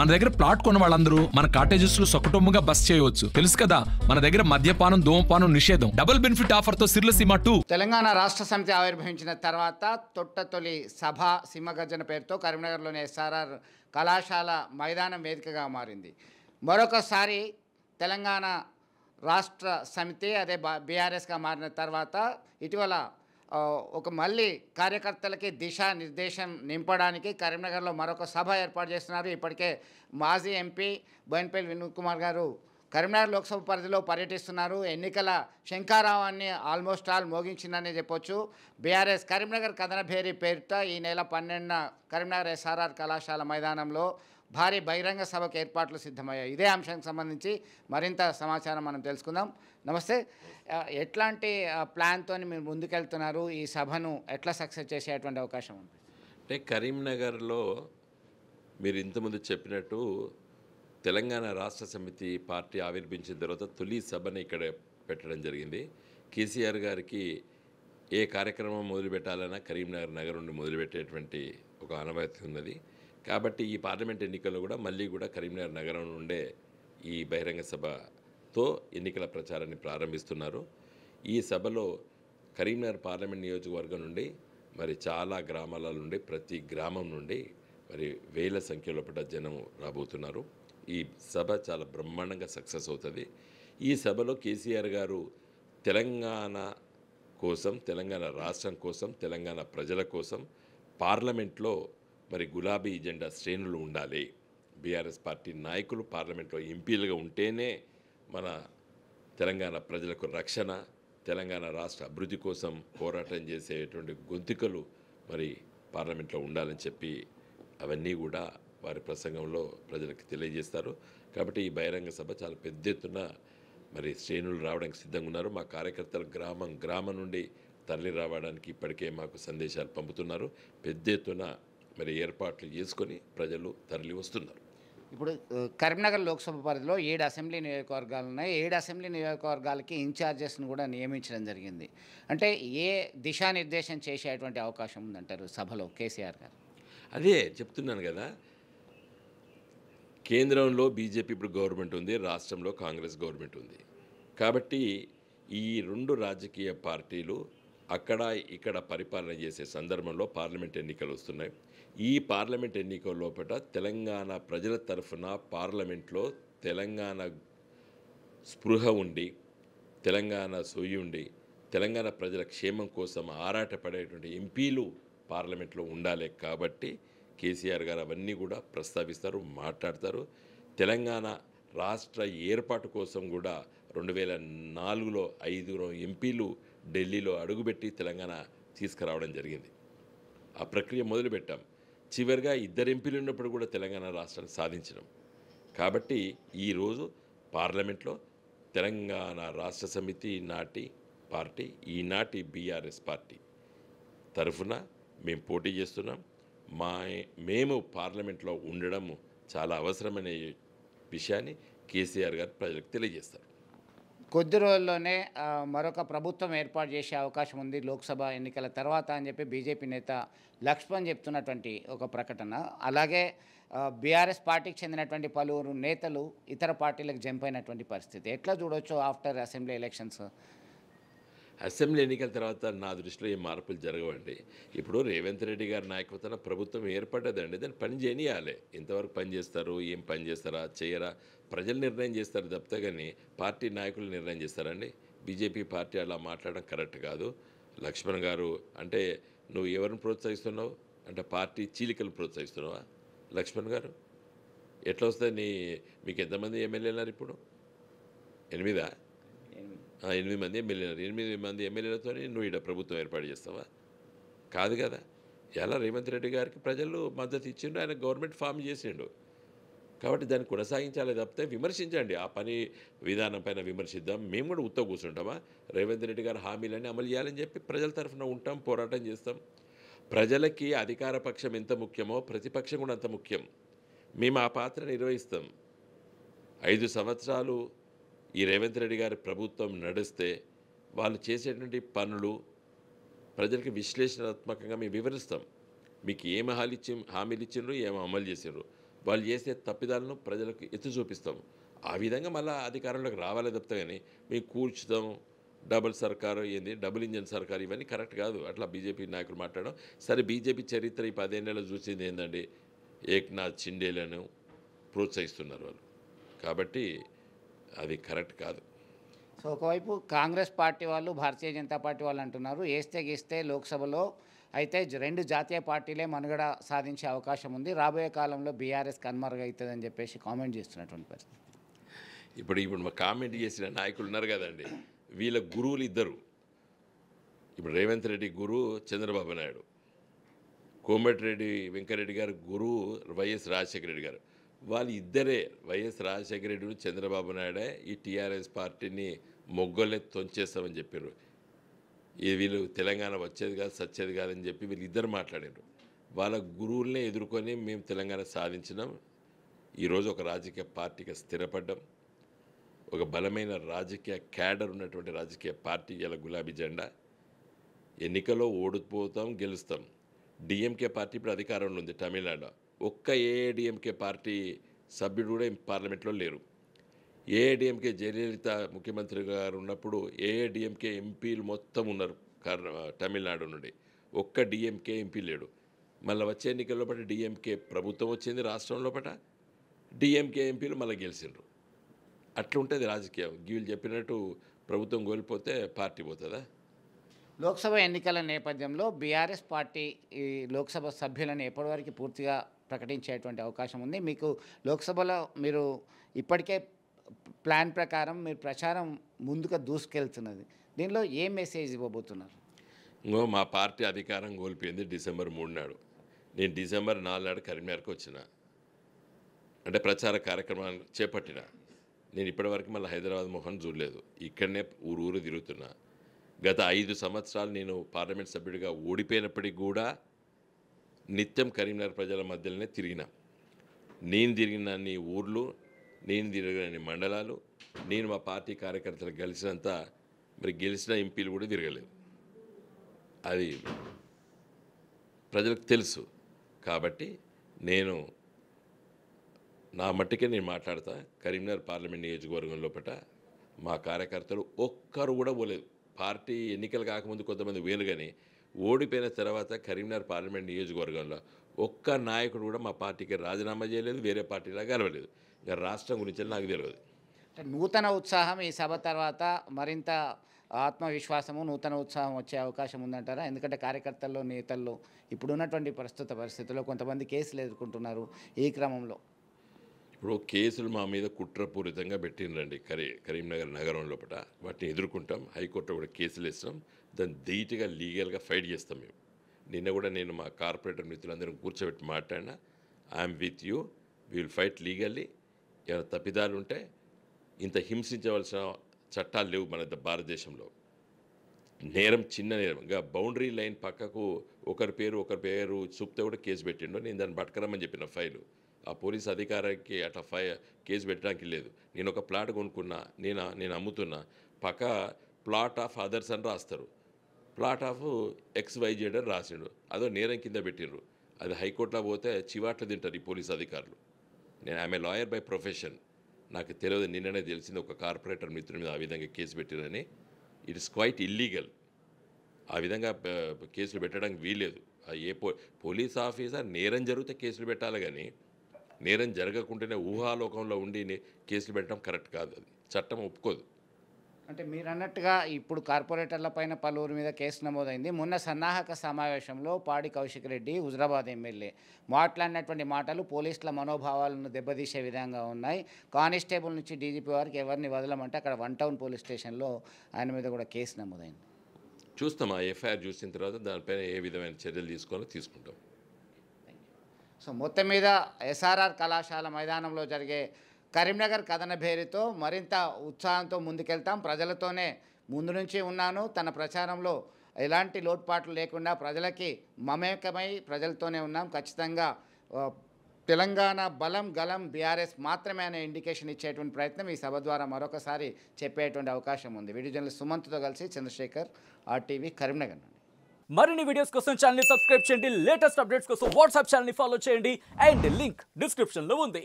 మన దగ్గర ప్లాట్ కొన్న వాళ్ళందరూ మన కాటేజెస్ లో సొకటొమ్ముగా బస్ చేయవచ్చు. తెలుసు కదా, మన దగ్గర మద్యపానం ధూమపానం నిషేధం. డబుల్ బెనిఫిట్ ఆఫర్ తో సిర్లసీమ 2. తెలంగాణ రాష్ట్ర సమితి ఆవిర్భవించిన తర్వాత తొలి సభ సింహగర్జన పేరుతో కరీంనగర్లోని ఎస్ఆర్ఆర్ కళాశాల మైదానం వేదికగా మారింది. మరొకసారి తెలంగాణ రాష్ట్ర సమితి అదే బీఆర్ఎస్గా మారిన తర్వాత ఇటీవల ఒక మళ్ళీ కార్యకర్తలకి దిశానిర్దేశం నింపడానికి కరీంనగర్లో మరొక సభ ఏర్పాటు చేస్తున్నారు. ఇప్పటికే మాజీ ఎంపీ బోయినపల్లి వినోద్ కుమార్ గారు కరీంనగర్ లోక్సభ పరిధిలో పర్యటిస్తున్నారు. ఎన్నికల శంఖారావాన్ని ఆల్మోస్ట్ ఆల్ మోగించిందనే చెప్పొచ్చు. బీఆర్ఎస్ కరీంనగర్ కథనభేరి పేరిట ఈ నెల 12న కరీంనగర్ ఎస్ఆర్ఆర్ కళాశాల మైదానంలో భారీ బహిరంగ సభకు ఏర్పాట్లు సిద్ధమయ్యాయి. ఇదే అంశానికి సంబంధించి మరింత సమాచారం మనం తెలుసుకుందాం. నమస్తే, ఎట్లాంటి ప్లాన్తో మీరు ముందుకెళ్తున్నారు? ఈ సభను ఎట్లా సక్సెస్ చేసేటువంటి అవకాశం ఉంది? అంటే కరీంనగర్లో మీరు ఇంతకుముందు చెప్పినట్టు తెలంగాణ రాష్ట్ర సమితి పార్టీ ఆవిర్భించిన తర్వాత తొలి సభని ఇక్కడ పెట్టడం జరిగింది. కేసీఆర్ గారికి ఏ కార్యక్రమం మొదలుపెట్టాలన్నా కరీంనగర్ నగరం నుండి మొదలుపెట్టేటువంటి ఒక ఆనవాయితీ ఉన్నది. కాబట్టి ఈ పార్లమెంట్ ఎన్నికల్లో కూడా మళ్ళీ కూడా కరీంనగర్ నగరం నుండే ఈ బహిరంగ సభతో ఎన్నికల ప్రచారాన్ని ప్రారంభిస్తున్నారు. ఈ సభలో కరీంనగర్ పార్లమెంట్ నియోజకవర్గం నుండి మరి చాలా గ్రామాల నుండి ప్రతి గ్రామం నుండి మరి వేల సంఖ్యలో పడ్డ జనం రాబోతున్నారు. ఈ సభ చాలా బ్రహ్మాండంగా సక్సెస్ అవుతుంది. ఈ సభలో కేసీఆర్ గారు తెలంగాణ కోసం, తెలంగాణ రాష్ట్రం కోసం, తెలంగాణ ప్రజల కోసం పార్లమెంట్లో మరి గులాబీ జెండా శ్రేణులు ఉండాలి. బీఆర్ఎస్ పార్టీ నాయకులు పార్లమెంట్లో ఎంపీలుగా ఉంటేనే మన తెలంగాణ ప్రజలకు రక్షణ, తెలంగాణ రాష్ట్ర అభివృద్ధి కోసం పోరాటం చేసేటువంటి గొంతుకలు మరి పార్లమెంట్లో ఉండాలని చెప్పి అవన్నీ కూడా వారి ప్రసంగంలో ప్రజలకు తెలియజేస్తారు. కాబట్టి ఈ బహిరంగ సభ చాలా పెద్ద ఎత్తున మరి శ్రేణులు రావడానికి సిద్ధంగా ఉన్నారు. మా కార్యకర్తలు గ్రామం నుండి తరలి రావడానికి ఇప్పటికే మాకు సందేశాలు పంపుతున్నారు. పెద్ద ఎత్తున మరి ఏర్పాట్లు చేసుకొని ప్రజలు తరలి వస్తున్నారు. ఇప్పుడు కరీంనగర్ లోక్సభ పరిధిలో 7 అసెంబ్లీ నియోజకవర్గాలు ఉన్నాయి. 7 అసెంబ్లీ నియోజకవర్గాలకి ఇన్ఛార్జెస్ను కూడా నియమించడం జరిగింది. అంటే ఏ దిశానిర్దేశం చేసేటువంటి అవకాశం ఉందంటారు సభలో కేసీఆర్ గారు? అదే చెప్తున్నాను కదా, కేంద్రంలో బీజేపీ ఇప్పుడు గవర్నమెంట్ ఉంది, రాష్ట్రంలో కాంగ్రెస్ గవర్నమెంట్ ఉంది. కాబట్టి ఈ రెండు రాజకీయ పార్టీలు అక్కడ ఇక్కడ పరిపాలన చేసే సందర్భంలో పార్లమెంట్ ఎన్నికలు వస్తున్నాయి. ఈ పార్లమెంట్ ఎన్నికల లోపల తెలంగాణ ప్రజల తరఫున పార్లమెంట్లో తెలంగాణ స్పృహ ఉండి, తెలంగాణ సొయ్యి ఉండి, తెలంగాణ ప్రజల క్షేమం కోసం ఆరాటపడేటువంటి ఎంపీలు పార్లమెంట్లో ఉండాలి. కాబట్టి కేసీఆర్ గారు అవన్నీ కూడా ప్రస్తావిస్తారు, మాట్లాడతారు. తెలంగాణ రాష్ట్ర ఏర్పాటు కోసం కూడా 2004లో 5 ఎంపీలు ఢిల్లీలో అడుగుపెట్టి తెలంగాణ తీసుకురావడం జరిగింది. ఆ ప్రక్రియ మొదలుపెట్టాం. చివరిగా 2 ఎంపీలు ఉన్నప్పుడు కూడా తెలంగాణ రాష్ట్రాన్ని సాధించడం. కాబట్టి ఈరోజు పార్లమెంట్లో తెలంగాణ రాష్ట్ర సమితి నాటి పార్టీ, ఈనాటి బీఆర్ఎస్ పార్టీ తరఫున మేము పోటీ చేస్తున్నాం. మేము పార్లమెంట్లో ఉండడం చాలా అవసరమనే విషయాన్ని కేసీఆర్ గారు ప్రజలకు తెలియజేస్తారు. కొద్ది రోజుల్లోనే మరొక ప్రభుత్వం ఏర్పాటు చేసే అవకాశం ఉంది లోక్సభ ఎన్నికల తర్వాత అని చెప్పి బీజేపీ నేత లక్ష్మణ్ చెప్తున్నటువంటి ఒక ప్రకటన. అలాగే బీఆర్ఎస్ పార్టీకి చెందినటువంటి పలువురు నేతలు ఇతర పార్టీలకు జంప్ అయినటువంటి పరిస్థితి ఎట్లా చూడవచ్చు ఆఫ్టర్ అసెంబ్లీ ఎలక్షన్స్? అసెంబ్లీ ఎన్నికల తర్వాత నా దృష్టిలో ఏం మార్పులు జరగవండి. ఇప్పుడు రేవంత్ రెడ్డి గారి నాయకత్వాన ప్రభుత్వం ఏర్పడ్డదండి, దాన్ని పని చేయనియాలి. ఎంతవరకు పని చేస్తారు, ఏం పని చేస్తారా చేయరా ప్రజలు నిర్ణయం చేస్తారు తప్పితే కానీ పార్టీ నాయకులు నిర్ణయం చేస్తారండి. బీజేపీ పార్టీ అలా మాట్లాడడం కరెక్ట్ కాదు. లక్ష్మణ్ గారు అంటే నువ్వు ఎవరిని ప్రోత్సహిస్తున్నావు అంటే పార్టీ చీలికలు ప్రోత్సహిస్తున్నావా లక్ష్మణ్ గారు? ఎట్లా వస్తుంది మీకు ఎంతమంది ఎమ్మెల్యేలు ఇప్పుడు? 8 మంది ఎమ్మెల్యేలు. 8 మంది ఎమ్మెల్యేలతో నువ్వు ఇక్కడ ప్రభుత్వం ఏర్పాటు చేస్తావా? కాదు కదా. ఎలా రేవంత్ రెడ్డి గారికి ప్రజలు మద్దతు ఇచ్చిండు, ఆయన గవర్నమెంట్ ఫామ్ చేసిండు. కాబట్టి దాన్ని కొనసాగించాలి తప్పితే విమర్శించండి, ఆ పని విధానం పైన విమర్శిద్దాం. మేము కూడా ఉత్త కూర్చుంటామా? రేవంత్ రెడ్డి గారు హామీలన్నీ అమలు చేయాలని చెప్పి ప్రజల తరఫున ఉంటాం, పోరాటం చేస్తాం. ప్రజలకి అధికార పక్షం ఎంత ముఖ్యమో ప్రతిపక్షం కూడా అంత ముఖ్యం. మేము ఆ పాత్ర నిర్వహిస్తాం. 5 సంవత్సరాలు ఈ రేవంత్ రెడ్డి గారి ప్రభుత్వం నడిస్తే వాళ్ళు చేసేటువంటి పనులు ప్రజలకు విశ్లేషణాత్మకంగా మేము వివరిస్తాం. మీకు ఏమి హామీలు ఇచ్చిండ్రు, ఏమి అమలు చేసిండ్రు. వాళ్ళు చేసే తప్పిదాలను ప్రజలకు ఎత్తి చూపిస్తాం. ఆ విధంగా మళ్ళీ అధికారంలోకి రావాలే తప్పితే కానీ మేము కూర్చుతాం డబుల్ సర్కారు ఏంది డబుల్ ఇంజన్ సర్కారు ఇవన్నీ కరెక్ట్ కాదు. అట్లా బీజేపీ నాయకులు మాట్లాడడం. సరే బీజేపీ చరిత్ర ఈ 10 ఏళ్ళలో చూసింది ఏంటండి, ఏక్నాథ్ షిండేలను ప్రోత్సహిస్తున్నారు వాళ్ళు. కాబట్టి అది కరెక్ట్ కాదు. సో ఒకవైపు కాంగ్రెస్ పార్టీ వాళ్ళు, భారతీయ జనతా పార్టీ వాళ్ళు అంటున్నారు ఏస్తే గీస్తే లోక్సభలో అయితే రెండు జాతీయ పార్టీలే మనుగడ సాధించే అవకాశం ఉంది, రాబోయే కాలంలో బీఆర్ఎస్ కనుమరుగవుతుందని చెప్పేసి కామెంట్ చేస్తున్నటువంటి పరిస్థితి. ఇప్పుడు మా కామెంట్ చేసిన నాయకులు ఉన్నారు కదండి, వీళ్ళ గురువులు ఇద్దరు. ఇప్పుడు రేవంత్ రెడ్డి గురువు చంద్రబాబు నాయుడు, కోమటిరెడ్డి వెంకరెడ్డి గారు గురువు వైఎస్ రాజశేఖర రెడ్డి గారు. వాళ్ళు ఇద్దరే, వైఎస్ రాజశేఖర రెడ్డి చంద్రబాబు నాయుడే ఈ టీఆర్ఎస్ పార్టీని మొగ్గలే తొంచేస్తామని చెప్పారు. ఇది వీళ్ళు తెలంగాణ వచ్చేది కాదు సచ్చేది కాదని చెప్పి వీళ్ళు ఇద్దరు మాట్లాడారు. వాళ్ళ గురువులనే ఎదుర్కొని మేము తెలంగాణ సాధించినాం. ఈరోజు ఒక రాజకీయ పార్టీగా స్థిరపడ్డాం. ఒక బలమైన రాజకీయ క్యాడర్ ఉన్నటువంటి రాజకీయ పార్టీ ఇలా గులాబీ జెండా. ఎన్నికల్లో ఓడిపోతాం గెలుస్తాం. డిఎంకే పార్టీ ఇప్పుడు అధికారంలో ఉంది తమిళనాడులో. ఒక్క ఏఐడిఎంకే పార్టీ సభ్యుడు కూడా పార్లమెంట్లో లేరు. ఏఐడిఎంకే జయలలిత ముఖ్యమంత్రి గారు ఉన్నప్పుడు ఏఐడిఎంకే ఎంపీలు మొత్తం ఉన్నారు తమిళనాడు నుండి. ఒక్క డిఎంకే ఎంపీ లేడు. మళ్ళీ వచ్చే ఎన్నికల్లో పట్ల డిఎంకే ప్రభుత్వం వచ్చింది రాష్ట్రంలో పట, డిఎంకే ఎంపీలు మళ్ళీ గెలిచిండ్రు. అట్లుంటుంది రాజకీయం. వీళ్ళు చెప్పినట్టు ప్రభుత్వం కోల్పోతే పార్టీ పోతుందా? లోక్సభ ఎన్నికల నేపథ్యంలో బీఆర్ఎస్ పార్టీ ఈ లోక్సభ సభ్యులను ఎప్పటివరకు పూర్తిగా ప్రకటించేటువంటి అవకాశం ఉంది? మీకు లోక్సభలో మీరు ఇప్పటికే ప్లాన్ ప్రకారం మీరు ప్రచారం ముందుగా దూసుకెళ్తున్నది, దీనిలో ఏ మెసేజ్ ఇవ్వబోతున్నారు? ఇంకో మా పార్టీ అధికారం కోల్పోయింది డిసెంబర్ 3 నాడు. నేను డిసెంబర్ 4 నాడు కరీంనగర్కి వచ్చిన, అంటే ప్రచార కార్యక్రమాలు చేపట్టిన. నేను ఇప్పటివరకు మళ్ళీ హైదరాబాద్ మొహం చూడలేదు. ఇక్కడనే ఊరు తిరుగుతున్నా. గత 5 సంవత్సరాలు నేను పార్లమెంట్ సభ్యుడిగా ఓడిపోయినప్పటికీ కూడా నిత్యం కరీంనగర్ ప్రజల మధ్యలోనే తిరిగిన. నేను తిరిగిన అన్ని ఊర్లు, నేను తిరిగిన అన్ని మండలాలు, నేను మా పార్టీ కార్యకర్తలు కలిసినంత మరి గెలిచిన ఎంపీలు కూడా తిరగలేదు. అది ప్రజలకు తెలుసు. కాబట్టి నేను నా మట్టికే నేను మాట్లాడతా. కరీంనగర్ పార్లమెంట్ నియోజకవర్గం లోపల మా కార్యకర్తలు ఒక్కరు కూడా పోలేదు. పార్టీ ఎన్నికలు కాకముందు కొంతమంది వేలు, కానీ ఓడిపోయిన తర్వాత కరీంనగర్ పార్లమెంట్ నియోజకవర్గంలో ఒక్క నాయకుడు కూడా మా పార్టీకి రాజీనామా చేయలేదు, వేరే పార్టీలా గెలవలేదు. ఇంకా రాష్ట్రం గురించి నాకు తెలియదు. అంటే నూతన ఉత్సాహం ఈ సభ తర్వాత మరింత ఆత్మవిశ్వాసము, నూతన ఉత్సాహం వచ్చే అవకాశం ఉందంటారా? ఎందుకంటే కార్యకర్తల్లో, నేతల్లో ఇప్పుడున్నటువంటి ప్రస్తుత పరిస్థితుల్లో కొంతమంది కేసులు ఎదుర్కొంటున్నారు. ఈ క్రమంలో ఇప్పుడు కేసులు మా మీద కుట్రపూరితంగా పెట్టిండ్రండి కరీంనగర్ నగరం లోపల. వాటిని ఎదుర్కొంటాం. హైకోర్టులో కూడా కేసులు ఇస్తాం. దాన్ని ధీటుగా లీగల్గా ఫైట్ చేస్తాం మేము. నిన్న కూడా నేను మా కార్పొరేటర్ మిత్రులందరం కూర్చోబెట్టి మాట్లాడినా, I'm with you, will fight legally. ఏమైనా తప్పిదాలు ఉంటే ఇంత హింసించవలసిన చట్టాలు లేవు మన భారతదేశంలో. నేరం చిన్న నేరం. ఇంకా బౌండరీ లైన్ పక్కకు ఒకరి పేరు చూపితే కూడా కేసు పెట్టిండో. నేను దాన్ని పట్టుకురమ్మని చెప్పిన ఫైలు. ఆ పోలీస్ అధికారికి అట్లా కేసు పెట్టడానికి లేదు. నేను ఒక ప్లాట్ కొనుక్కున్నా, నేను అమ్ముతున్నా, పక్క ప్లాట్ ఆఫ్ అదర్స్ అని రాస్తారు. ప్లాట్ ఆఫ్ XYZ అని రాసిండు. అదో నేరం కింద పెట్టిండ్రు. అది హైకోర్టులో పోతే చివాట్లు తింటారు ఈ పోలీస్ అధికారులు. నేను I'm a lawyer by profession. నాకు తెలియదు, నిన్ననే తెలిసింది ఒక కార్పొరేటర్ మిత్రుడి మీద ఆ విధంగా కేసు పెట్టిరని. It is quite illegal. ఆ విధంగా కేసులు పెట్టడానికి వీల్లేదు. పోలీస్ ఆఫీసర్ నేరం జరిగితే కేసులు పెట్టాలి, కానీ నేరం జరగకుండానే ఊహాలోకంలో ఉండి కేసులు పెట్టడం కరెక్ట్ కాదు. అది చట్టం ఒప్పుకోదు. అంటే మీరు అన్నట్టుగా ఇప్పుడు కార్పొరేటర్ల పైన పలువురి మీద కేసు నమోదైంది. మొన్న సన్నాహక సమావేశంలో పాడి కౌశిక్ రెడ్డి, హుజరాబాద్ ఎమ్మెల్యే మాట్లాడినటువంటి మాటలు పోలీసుల మనోభావాలను దెబ్బతీసే విధంగా ఉన్నాయి. కానిస్టేబుల్ నుంచి డీజీపీ వారికి ఎవరిని వదలమంటే అక్కడ 1 టౌన్ పోలీస్ స్టేషన్లో ఆయన మీద కూడా కేసు నమోదైంది. చూస్తాం. ఆ ఎఫ్ఐఆర్ చూసిన తర్వాత దానిపైన ఏ విధమైన చర్యలు తీసుకుంటాం. సో మొత్తం మీద ఎస్ఆర్ఆర్ కళాశాల మైదానంలో జరిగే కరీంనగర్ కథన భేరితో మరింత ఉత్సాహంతో ముందుకెళ్తాం. ప్రజలతోనే ముందు నుంచి ఉన్నాను. తన ప్రచారంలో ఎలాంటి లోటుపాట్లు లేకుండా ప్రజలకి మమేకమై ప్రజలతోనే ఉన్నాం. ఖచ్చితంగా తెలంగాణ బలం గలం బీఆర్ఎస్ మాత్రమే అనే ఇండికేషన్ ఇచ్చేటువంటి ప్రయత్నం ఈ సభ ద్వారా మరొకసారి చెప్పేటువంటి అవకాశం ఉంది. వీడియో జర్నలిస్ట్ సుమంత్తో కలిసి చంద్రశేఖర్, RTV, కరీంనగర్ నుండి. మరిన్ని వీడియోస్ కోసం ఛానల్ ని సబ్స్క్రైబ్ చేయండి, లేటెస్ట్ అప్డేట్స్ కోసం వాట్సాప్ ఛానల్ ని ఫాలో చేయండి అండ్ లింక్ డిస్క్రిప్షన్ లో ఉంది.